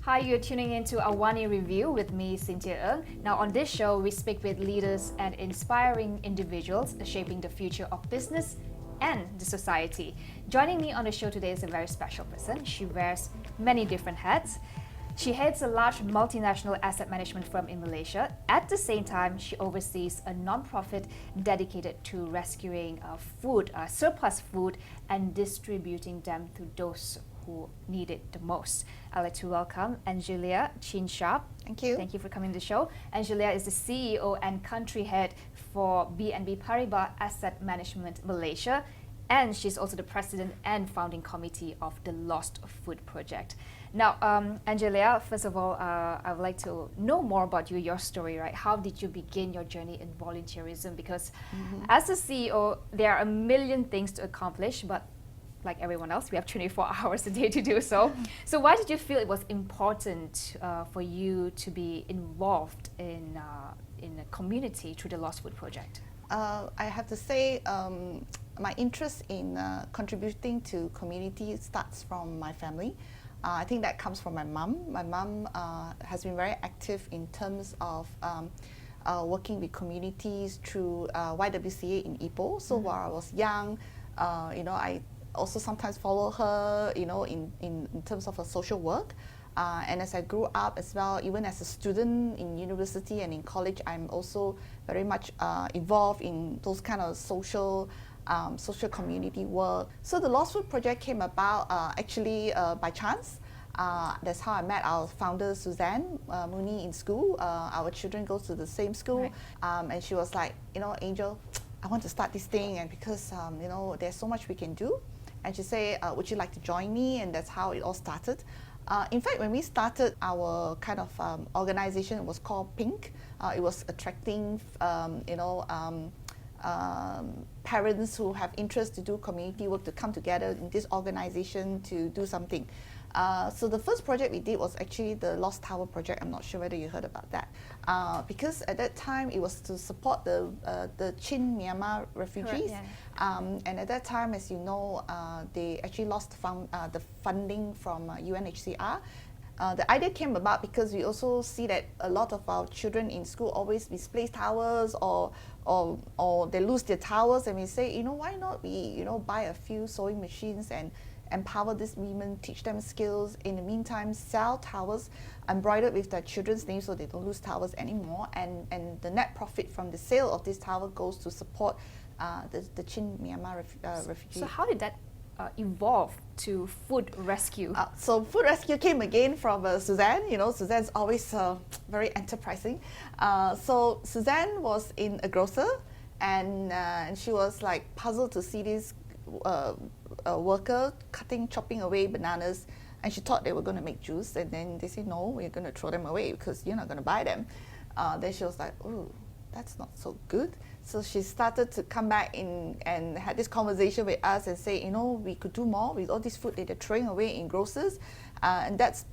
Hi, you're tuning into Awani Review with me, Cynthia Ng. Now, on this show, we speak with leaders and inspiring individuals shaping the future of business and the society. Joining me on the show today is a very special person. She wears many different hats. She heads a large multinational asset management firm in Malaysia. At the same time, she oversees a non-profit dedicated to rescuing surplus food, and distributing them to those who need it the most. I'd like to welcome Angelia Chin Sharpe. Thank you. Thank you for coming to the show. Angelia is the CEO and country head for BNP Paribas Asset Management Malaysia, and she's also the president and founding committee of the Lost Food Project. Now, Angelia, first of all, I would like to know more about you, your story, right? How did you begin your journey in volunteerism? Because as a CEO, there are a million things to accomplish, but like everyone else, we have 24 hours a day to do so. So why did you feel it was important for you to be involved in a community through the Lost Food Project? I have to say, my interest in contributing to community starts from my family. I think that comes from my mum. My mum has been very active in terms of working with communities through YWCA in Ipoh. So while I was young, I also sometimes follow her, in terms of her social work. And as I grew up as well, even as a student in university and in college, I'm also very much involved in those kind of social community work. So the Lost Food Project came about actually by chance. That's how I met our founder, Suzanne Mooney, in school. Our children go to the same school. Right. And she was like, Angel, I want to start this thing, and because there's so much we can do. And she said, would you like to join me? And that's how it all started. In fact, when we started our kind of organization, it was called PINK. It was attracting, parents who have interest to do community work to come together in this organization to do something. So the first project we did was actually the Lost Tower project. I'm not sure whether you heard about that. Because at that time it was to support the Chin Myanmar refugees. Correct, yeah. And at that time, as you know, they actually lost the funding from UNHCR. The idea came about because we also see that a lot of our children in school always misplace towels or they lose their towels, and we say, why not we buy a few sewing machines and empower these women, teach them skills. In the meantime, sell towels embroidered with their children's names so they don't lose towels anymore. And the net profit from the sale of this towel goes to support the Chin Myanmar refugees. So how did that evolve to food rescue? So food rescue came again from Suzanne. Suzanne's always very enterprising. So Suzanne was in a grocer, and she was like puzzled to see this worker chopping away bananas, and she thought they were going to make juice, and then they said, no, we're going to throw them away because you're not going to buy them. Then she was like, oh, that's not so good. So she started to come back in and had this conversation with us and say, we could do more with all this food that they're throwing away in grocers. And that's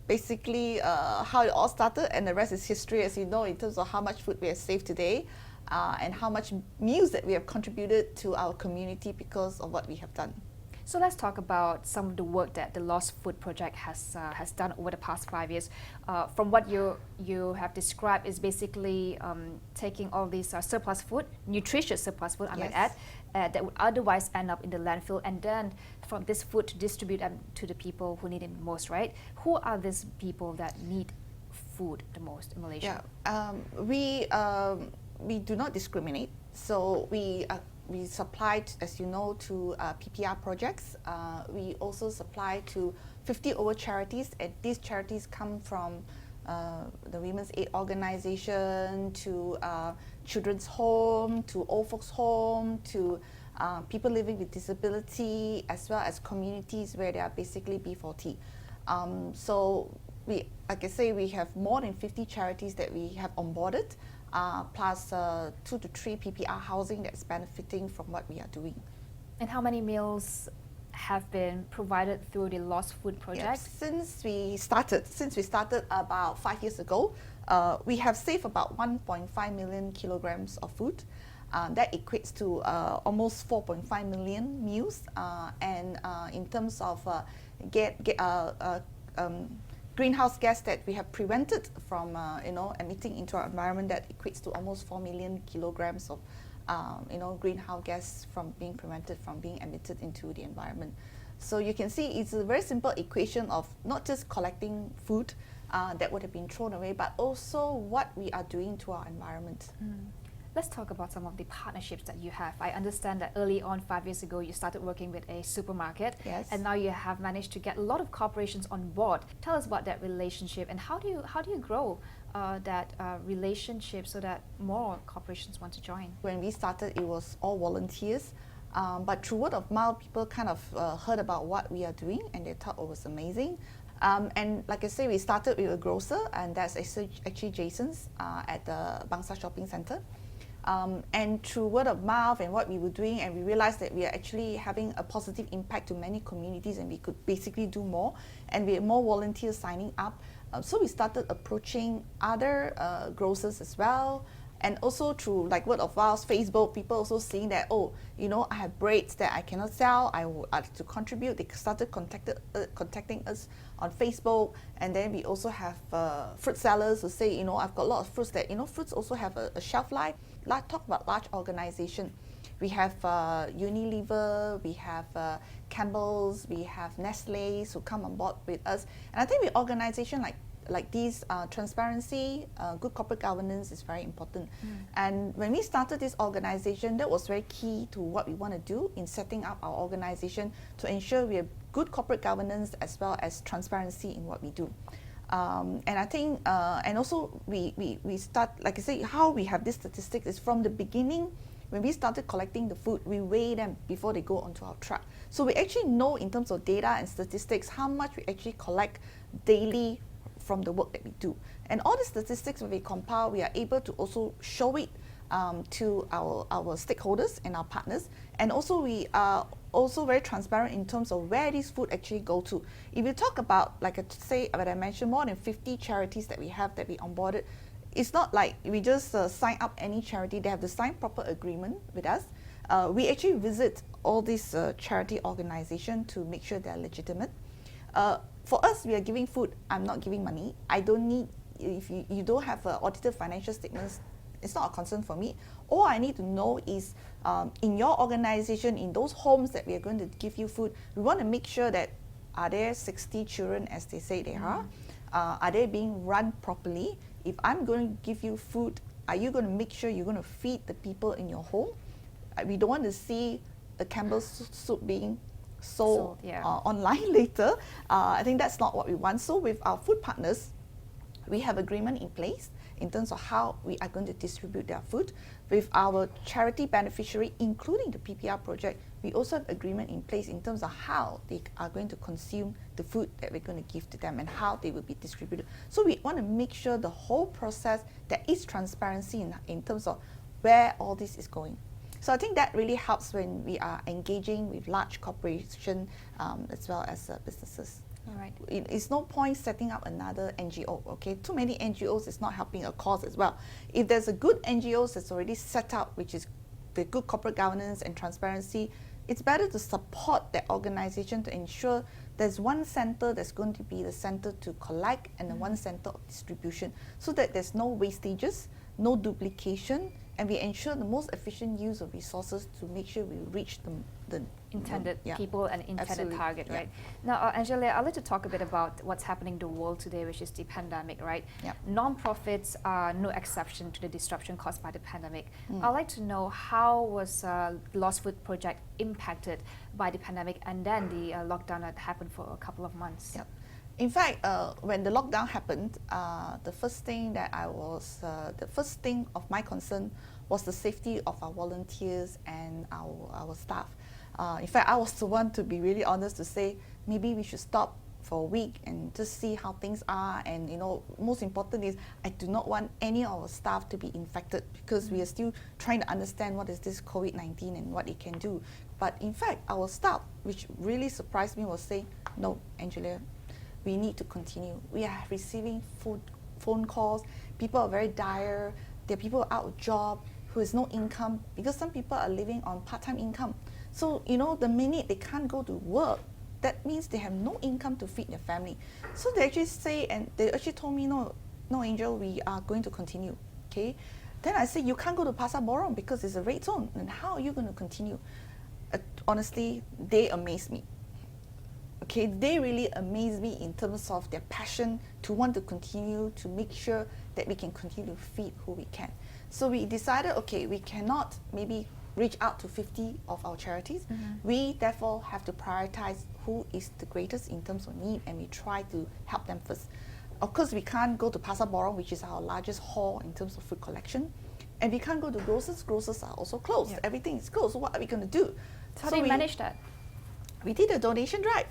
basically how it all started, and the rest is history, as you know, in terms of how much food we have saved today. And how much meals that we have contributed to our community because of what we have done. So let's talk about some of the work that the Lost Food Project has done over the past 5 years. From what you have described, is basically taking all these surplus food, nutritious surplus food, I might add, that would otherwise end up in the landfill, and then from this food to distribute them to the people who need it most, right? Who are these people that need food the most in Malaysia? Yeah, we do not discriminate. So we supply, as you know, to PPR projects. We also supply to 50 over charities, and these charities come from the Women's Aid Organization, to Children's Home, to Old Folks Home, to people living with disability, as well as communities where they are basically B40. So like I say, we have more than 50 charities that we have onboarded. Plus 2 to 3 PPR housing that's benefiting from what we are doing. And how many meals have been provided through the Lost Food Project? Yes, since we started about 5 years ago, we have saved about 1.5 million kilograms of food. That equates to almost 4.5 million meals. And in terms of greenhouse gas that we have prevented from emitting into our environment that equates to almost 4 million kilograms of greenhouse gas from being prevented from being emitted into the environment. So you can see it's a very simple equation of not just collecting food that would have been thrown away, but also what we are doing to our environment. Let's talk about some of the partnerships that you have. I understand that early on, 5 years ago, you started working with a supermarket. Yes. And now you have managed to get a lot of corporations on board. Tell us about that relationship and how do you grow that relationship so that more corporations want to join? When we started, it was all volunteers. But through word of mouth, people kind of heard about what we are doing and they thought it was amazing. And like I say, we started with a grocer, and that's actually Jason's at the Bangsa Shopping Centre. And through word of mouth and what we were doing, and we realized that we are actually having a positive impact to many communities and we could basically do more, and we had more volunteers signing up. So we started approaching other grocers as well. And also through like word of mouth, Facebook, people also seeing that, I have breads that I cannot sell, I would like to contribute. They started contacting us on Facebook. And then we also have fruit sellers who say, I've got a lot of fruits that, fruits also have a shelf life. Talk about large organization. We have Unilever, we have Campbell's, we have Nestle's who come on board with us. And I think with organization like these, transparency, good corporate governance is very important. And when we started this organization, that was very key to what we want to do in setting up our organization to ensure we have good corporate governance as well as transparency in what we do. And I think, and also we start, like I say, how we have this statistics is from the beginning. When we started collecting the food, we weigh them before they go onto our truck. So we actually know in terms of data and statistics how much we actually collect daily from the work that we do. And all the statistics when we compile, we are able to also show it to our stakeholders and our partners. And also we are also very transparent in terms of where this food actually go to. If you talk about, like I say, what I mentioned, more than 50 charities that we have that we onboarded, it's not like we just sign up any charity. They have to sign proper agreement with us. We actually visit all these charity organizations to make sure they're legitimate. For us, we are giving food. I'm not giving money. I don't need, if you don't have audited financial statements, it's not a concern for me. All I need to know is in your organization, in those homes that we are going to give you food, we want to make sure that are there 60 children as they say they are? Are they being run properly? If I'm going to give you food, are you going to make sure you're going to feed the people in your home? We don't want to see a Campbell's soup being sold online later. I think that's not what we want. So with our food partners, we have agreement in place in terms of how we are going to distribute their food. With our charity beneficiary, including the PPR project, we also have agreement in place in terms of how they are going to consume the food that we're going to give to them and how they will be distributed. So we want to make sure the whole process, there is transparency in terms of where all this is going. So I think that really helps when we are engaging with large corporations as well as businesses. All right. It's no point setting up another NGO, okay? Too many NGOs is not helping a cause as well. If there's a good NGO that's already set up, which is the good corporate governance and transparency, it's better to support that organization to ensure there's one center that's going to be the center to collect and then one center of distribution so that there's no wastages, no duplication, and we ensure the most efficient use of resources to make sure we reach the intended people and intended target, right? Yeah. Now, Angelia, I'd like to talk a bit about what's happening in the world today, which is the pandemic, right? Yeah. Non-profits are no exception to the disruption caused by the pandemic. I'd like to know how was Lost Food Project impacted by the pandemic and then the lockdown that happened for a couple of months? Yeah. In fact, when the lockdown happened, the first thing of my concern was the safety of our volunteers and our staff. In fact, I was the one, to be really honest, to say maybe we should stop for a week and just see how things are. And most important is I do not want any of our staff to be infected because we are still trying to understand what is this COVID-19 and what it can do. But in fact, our staff, which really surprised me, was saying, no, Angelia, we need to continue. We are receiving phone calls. People are very dire. There are people out of job who has no income, because some people are living on part-time income. So, the minute they can't go to work, that means they have no income to feed their family. So they actually say, and they actually told me, no, Angel, we are going to continue. Okay. Then I said, you can't go to Pasar Borong because it's a red zone. And how are you going to continue? Honestly, they amazed me. Okay, they really amazed me in terms of their passion to want to continue to make sure that we can continue to feed who we can. So we decided, okay, we cannot maybe reach out to 50 of our charities. We therefore have to prioritize who is the greatest in terms of need, and we try to help them first. Of course, we can't go to Pasar Borong, which is our largest hall in terms of food collection. And we can't go to grocers. Grocers are also closed. Yep. Everything is closed. So what are we going to do? So you managed that? We did a donation drive.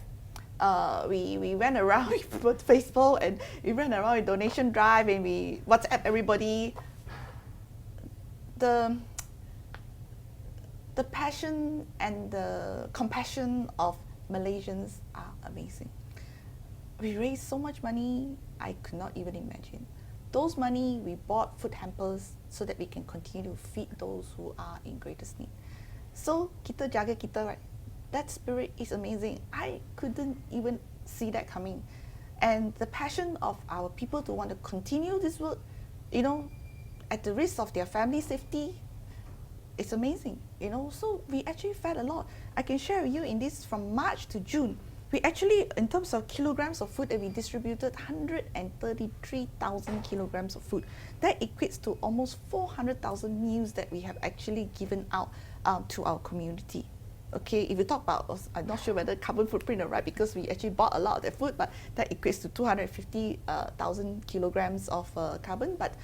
We went around with Facebook, and we went around with donation drive, and we WhatsApp everybody. The passion and the compassion of Malaysians are amazing. We raised so much money, I could not even imagine. Those money, we bought food hampers so that we can continue to feed those who are in greatest need. So, kita jaga kita, right? That spirit is amazing. I couldn't even see that coming. And the passion of our people to want to continue this work, you know, at the risk of their family safety, it's amazing, you know. So we actually fed a lot. I can share with you in this from March to June. We actually, in terms of kilograms of food that we distributed, 133,000 kilograms of food. That equates to almost 400,000 meals that we have actually given out to our community. Okay, if you talk about, I'm not sure whether carbon footprint are right, because we actually bought a lot of that food, but that equates to 250,000 kilograms of carbon. But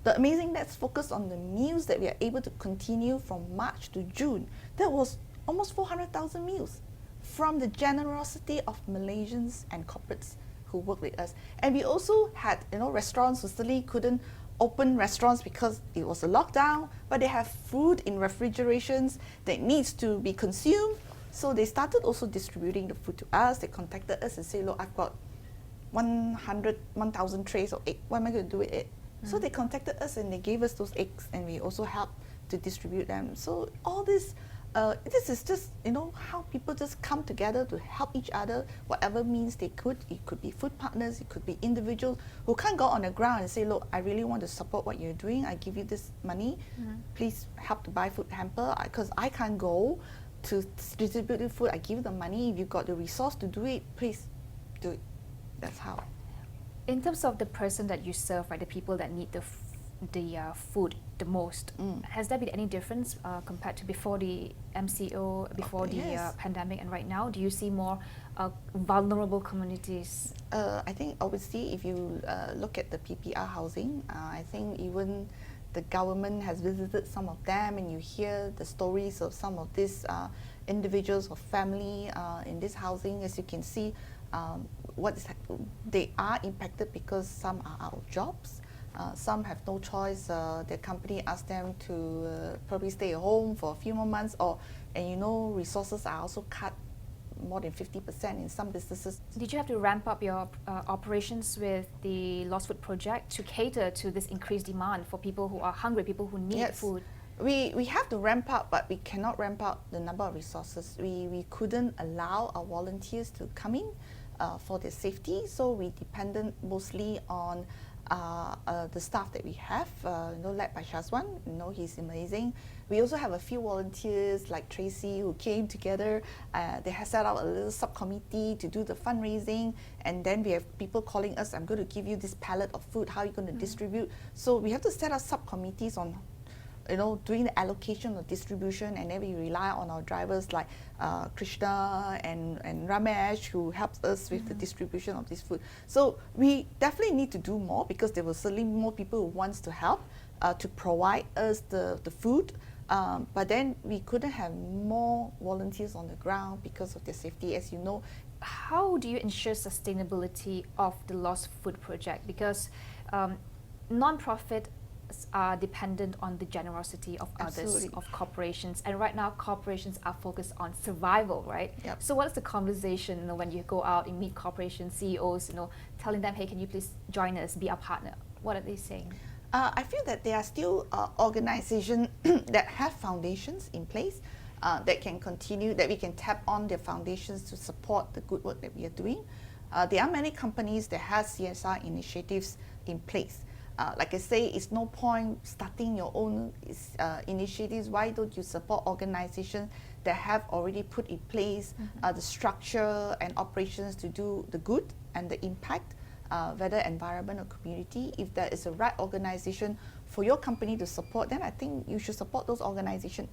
the amazing, let's focus on the meals that we are able to continue from March to June. That was almost 400,000 meals from the generosity of Malaysians and corporates who work with us. And we also had, you know, restaurants who suddenly couldn't open restaurants because it was a lockdown, but they have food in refrigerations that needs to be consumed. So they started also distributing the food to us. They contacted us and said, look, I've got 1,000 trays of egg. What am I going to do with it? So they contacted us and they gave us those eggs, and we also helped to distribute them. So all this, this is just, you know, how people just come together to help each other, whatever means they could. It could be food partners, it could be individuals who can't go on the ground and say, look, I really want to support what you're doing. I give you this money. Please help to buy food hamper, because I can't go to distribute the food. I give you the money. If you've got the resource to do it, please do it. That's how. In terms of the person that you serve, right, the people that need the food the most, has there been any difference compared to before the MCO, before the pandemic, and right now? Do you see more vulnerable communities? I think obviously if you look at the PPR housing, I think even the government has visited some of them, and you hear the stories of some of these individuals or family in this housing. As you can see, they are impacted because some are out of jobs. Some have no choice. Their company asked them to probably stay at home for a few more months, and you know, resources are also cut more than 50% in some businesses. Did you have to ramp up your operations with the Lost Food Project to cater to this increased demand for people who are hungry, people who need food? We have to ramp up, but we cannot ramp up the number of resources. We couldn't allow our volunteers to come in for their safety, so we depended mostly on the staff that we have, you know, led by Shazwan. You know, he's amazing. We also have a few volunteers like Tracy who came together. They have set up a little subcommittee to do the fundraising, and then we have people calling us, I'm going to give you this pallet of food, how are you going to distribute? So we have to set up subcommittees on, you know, doing the allocation or distribution, and then we rely on our drivers like Krishna and Ramesh, who helps us with the distribution of this food. So we definitely need to do more, because there were certainly more people who wants to help to provide us the food. But then we couldn't have more volunteers on the ground because of their safety, as you know. How do you ensure sustainability of the Lost Food Project? Because non-profit are dependent on the generosity of others, of corporations, and right now corporations are focused on survival, right? Yep. So what's the conversation, you know, when you go out and meet corporation CEOs, you know, telling them, hey, can you please join us, be our partner? What are they saying? I feel that there are still organizations that have foundations in place. that can continue, that we can tap on their foundations to support the good work that we are doing. There are many companies that have CSR initiatives in place. Like I say, it's no point starting your own initiatives. Why don't you support organizations that have already put in place the structure and operations to do the good and the impact, whether environment or community? If there is a right organization for your company to support, then I think you should support those organizations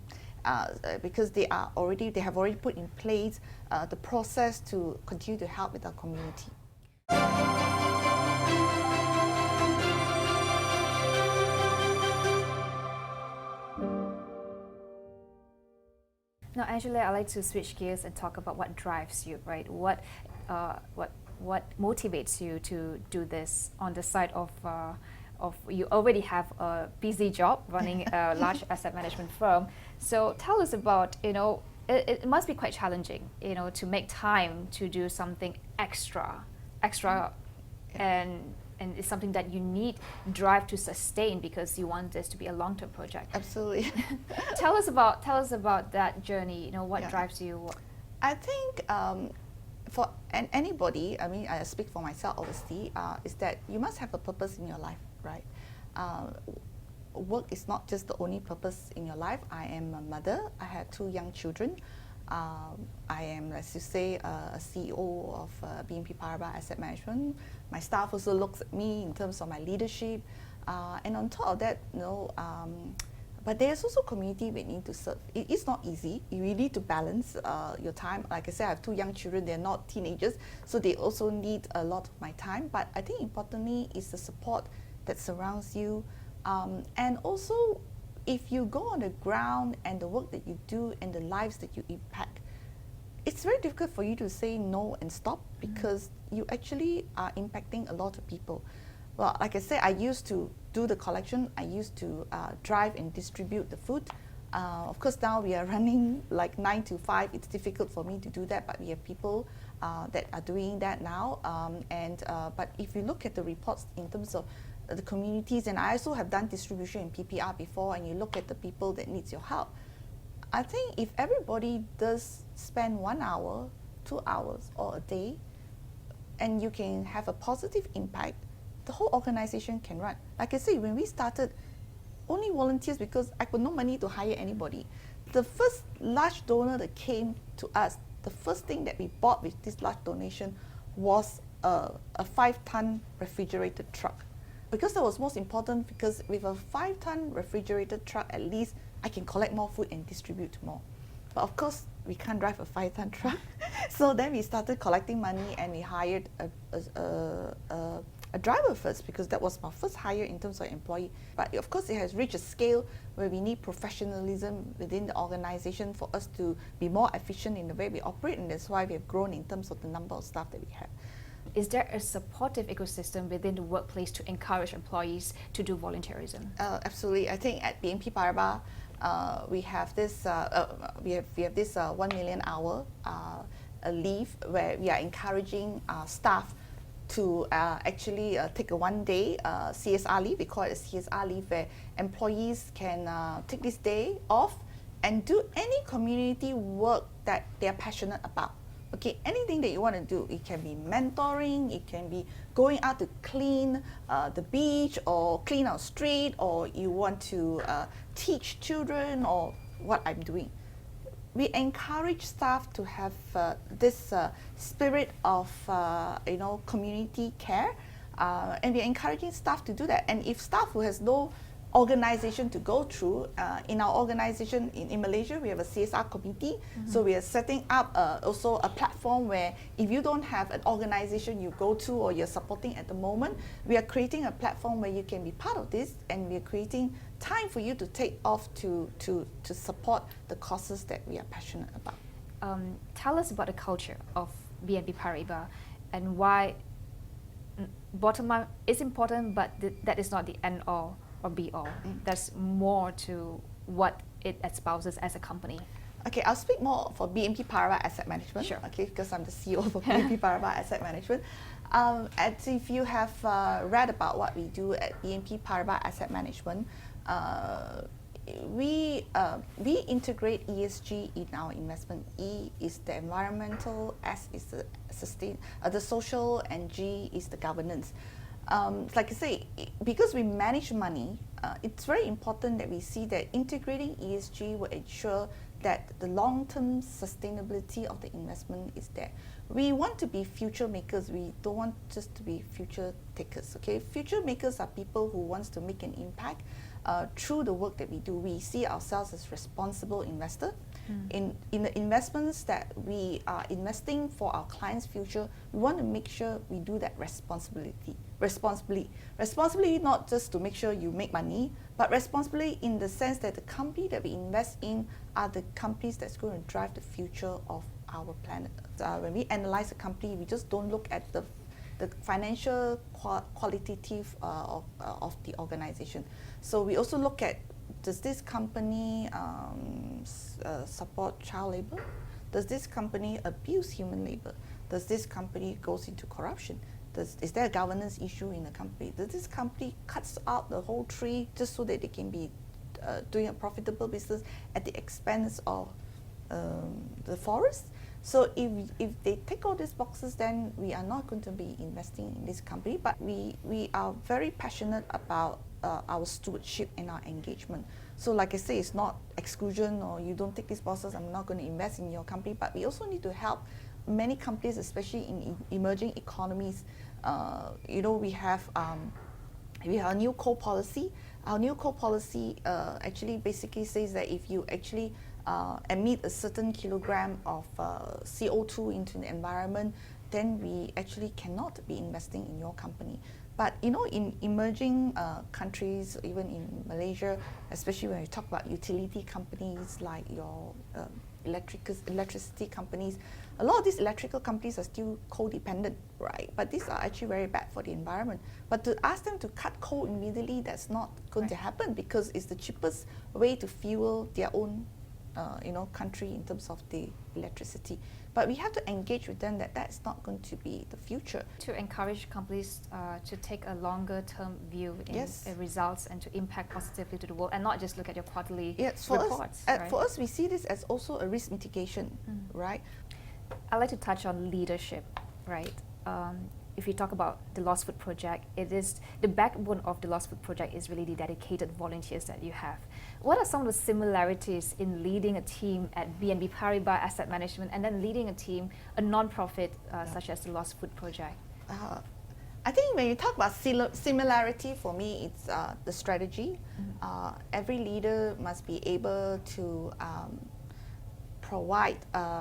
because they have already put in place the process to continue to help with our community. Now, Angelia, I'd like to switch gears and talk about what drives you, right? What motivates you to do this on the side of you already have a busy job running a large asset management firm. So tell us about, it must be quite challenging, to make time to do something extra, and it's something that you need drive to sustain because you want this to be a long-term project. Absolutely. Tell us about that journey. What drives you? I think for anybody, I mean, I speak for myself obviously, is that you must have a purpose in your life, right? Work is not just the only purpose in your life. I am a mother. I have 2 young children. I am, as you say, a CEO of BNP Paribas Asset Management. My staff also looks at me in terms of my leadership. And on top of that, but there's also community we need to serve. It is not easy. You really need to balance your time. Like I said, I have 2 young children. They're not teenagers, so they also need a lot of my time. But I think importantly is the support that surrounds you. And also, if you go on the ground and the work that you do and the lives that you impact, it's very difficult for you to say no and stop because you actually are impacting a lot of people. Well, like I said, I used to do the collection. I used to drive and distribute the food. Of course, now we are running like 9 to 5. It's difficult for me to do that, but we have people that are doing that now. But if you look at the reports in terms of the communities, and I also have done distribution in PPR before, and you look at the people that needs your help, I think if everybody does spend 1 hour, 2 hours or a day, and you can have a positive impact, the whole organization can run. Like I said, when we started, only volunteers because I got no money to hire anybody. The first large donor that came to us, the first thing that we bought with this large donation was a 5-ton refrigerated truck. Because that was most important, because with a 5-ton refrigerated truck, at least I can collect more food and distribute more. But of course, we can't drive a 5-ton truck. So then we started collecting money and we hired a driver first, because that was my first hire in terms of employee. But of course, it has reached a scale where we need professionalism within the organization for us to be more efficient in the way we operate, and that's why we have grown in terms of the number of staff that we have. Is there a supportive ecosystem within the workplace to encourage employees to do volunteerism? Absolutely. I think at BNP Paribas, we have this 1 million hour leave where we are encouraging staff to actually take a 1-day CSR leave. We call it a CSR leave, where employees can take this day off and do any community work that they are passionate about. Okay, anything that you want to do, it can be mentoring, it can be going out to clean the beach or clean our street, or you want to teach children, or what I'm doing. We encourage staff to have this spirit of community care, and we're encouraging staff to do that. And if staff who has no organization to go through, in our organization in Malaysia, we have a CSR committee. So we are setting up also a platform where if you don't have an organization you go to or you're supporting at the moment, we are creating a platform where you can be part of this, and we are creating time for you to take off to support the causes that we are passionate about. Tell us about the culture of BNP Paribas and why bottom line is important, but that is not the end all or be all. There's more to what it espouses as a company. Okay, I'll speak more for BNP Paribas Asset Management. Sure. Okay, because I'm the CEO for BNP Paribas Asset Management. And if you have read about what we do at BNP Paribas Asset Management, we integrate ESG in our investment. E is the environmental, S is the social, and G is the governance. Like I say, because we manage money, it's very important that we see that integrating ESG will ensure that the long-term sustainability of the investment is there. We want to be future makers. We don't want just to be future takers. Okay, future makers are people who wants to make an impact through the work that we do. We see ourselves as responsible investor. In the investments that we are investing for our clients' future, we want to make sure we do that responsibly, not just to make sure you make money, but responsibly in the sense that the company that we invest in are the companies that's going to drive the future of our planet. When we analyze a company, we just don't look at the financial qualitative of the organization. So we also look at, does this company support child labor? Does this company abuse human labor? Does this company goes into corruption? Is there a governance issue in the company? Does this company cuts out the whole tree just so that they can be doing a profitable business at the expense of the forest? So if they tick all these boxes, then we are not going to be investing in this company. But we are very passionate about our stewardship and our engagement. So like I say, it's not exclusion or you don't take these boxes, I'm not going to invest in your company. But we also need to help many companies, especially in emerging economies. We have a new coal policy. Our new coal policy actually basically says that if you actually emit a certain kilogram of CO2 into the environment, then we actually cannot be investing in your company. But in emerging countries, even in Malaysia, especially when we talk about utility companies like your electricity companies, a lot of these electrical companies are still coal-dependent, right? But these are actually very bad for the environment. But to ask them to cut coal immediately, that's not going to happen, because it's the cheapest way to fuel their own country in terms of the electricity. But we have to engage with them that that's not going to be the future. To encourage companies to take a longer term view in results and to impact positively to the world, and not just look at your quarterly reports. For us, we see this as also a risk mitigation, right? I'd like to touch on leadership, right? If you talk about the Lost Food Project, it is the backbone of the Lost Food Project is really the dedicated volunteers that you have. What are some of the similarities in leading a team at BNB Paribas Asset Management and then leading a team, a non-profit such as the Lost Food Project? I think when you talk about similarity, for me, it's the strategy. Every leader must be able to provide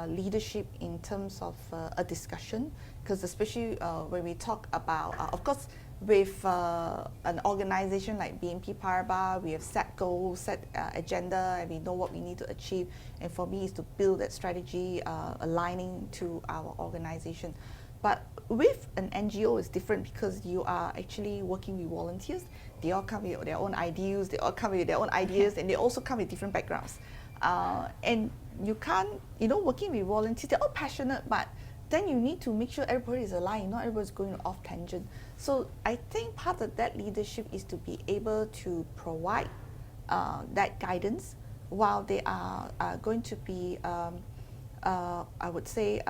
leadership in terms of a discussion, because especially when we talk about, of course, with an organization like BNP Paribas, we have set goals, set agenda, and we know what we need to achieve. And for me, is to build that strategy aligning to our organization. But with an NGO, it's different, because you are actually working with volunteers. They all come with their own ideals, and they also come with different backgrounds. And you can't, working with volunteers, they're all passionate, but then you need to make sure everybody is aligned, not everybody's going off tangent. So I think part of that leadership is to be able to provide that guidance while they are going to be, I would say,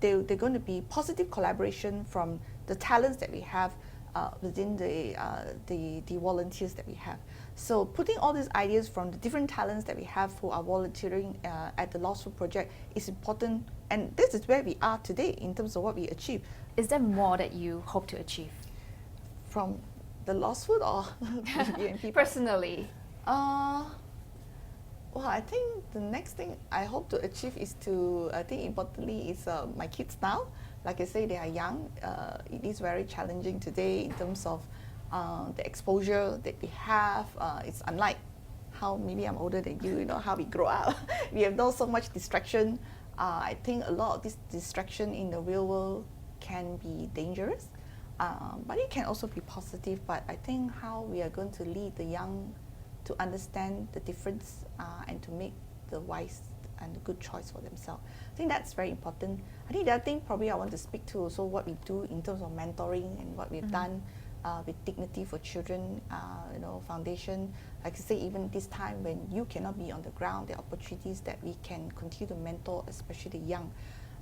they're going to be positive collaboration from the talents that we have within the volunteers that we have. So putting all these ideas from the different talents that we have who are volunteering at the Lost Food Project is important, and this is where we are today in terms of what we achieve. Is there more that you hope to achieve? From the Lost Food or BNP? Personally? Well, I think the next thing I hope to achieve is to, I think importantly is my kids now. Like I say, they are young. It is very challenging today in terms of the exposure that we have. It's unlike how maybe I'm older than you, how we grow up. We have not so much distraction. I think a lot of this distraction in the real world can be dangerous, but it can also be positive. But I think how we are going to lead the young to understand the difference and to make the wise and the good choice for themselves. I think that's very important. I think the other thing probably I want to speak to also what we do in terms of mentoring and what we've done with Dignity for Children, foundation. Like I say, even this time when you cannot be on the ground, there are opportunities that we can continue to mentor, especially the young.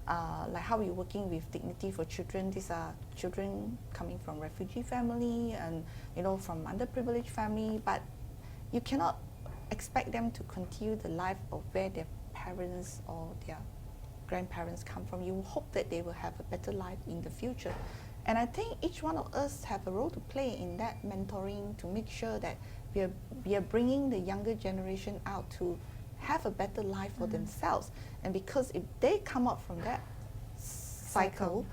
Like how we're working with Dignity for Children. These are children coming from refugee family and from underprivileged family, but you cannot expect them to continue the life of where their parents or their grandparents come from. You hope that they will have a better life in the future. And I think each one of us have a role to play in that mentoring to make sure that we are bringing the younger generation out to have a better life for themselves. And because if they come up from that cycle,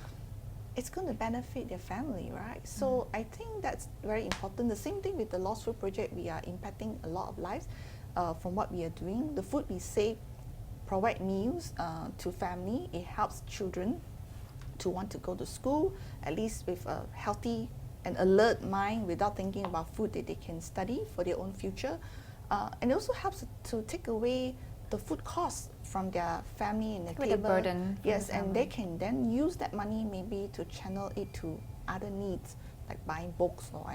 it's going to benefit their family, right? So I think that's very important. The same thing with the Lost Food Project. We are impacting a lot of lives from what we are doing. The food we save provide meals to family. It helps children to want to go to school, at least with a healthy and alert mind without thinking about food that they can study for their own future. And it also helps to take away the food costs from their family and their table. The burden. Yes, and they can then use that money maybe to channel it to other needs, like buying books or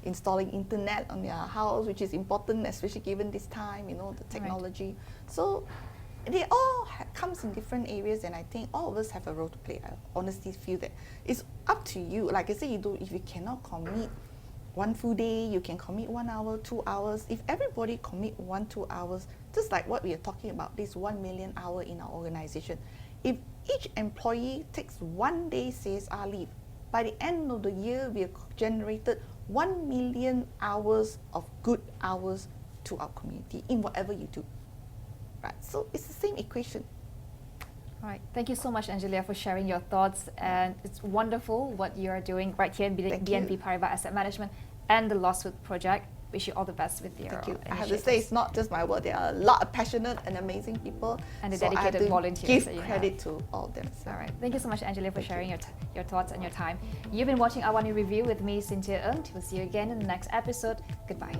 installing internet on their house, which is important, especially given this time, the technology. Right. So they all comes in different areas, and I think all of us have a role to play. I honestly feel that it's up to you. Like I say, if you cannot commit one full day, you can commit 1 hour, 2 hours. If everybody commit 1-2 hours, just like what we are talking about, this 1 million hour in our organization, if each employee takes 1 day CSR leave, by the end of the year, we have generated 1 million hours of good hours to our community in whatever you do. Right, so it's the same equation. All right. Thank you so much, Angelia, for sharing your thoughts. And it's wonderful what you are doing right here in BNP Paribas Asset Management and the Lost Food Project. Wish you all the best with your initiatives. I have to say, it's not just my word. There are a lot of passionate and amazing people. And the so dedicated volunteers give credit to all of them. So. All right. Thank you so much, Angelia, for sharing your thoughts and your time. You've been watching Awani Review with me, Cynthia Ng. We'll see you again in the next episode. Goodbye.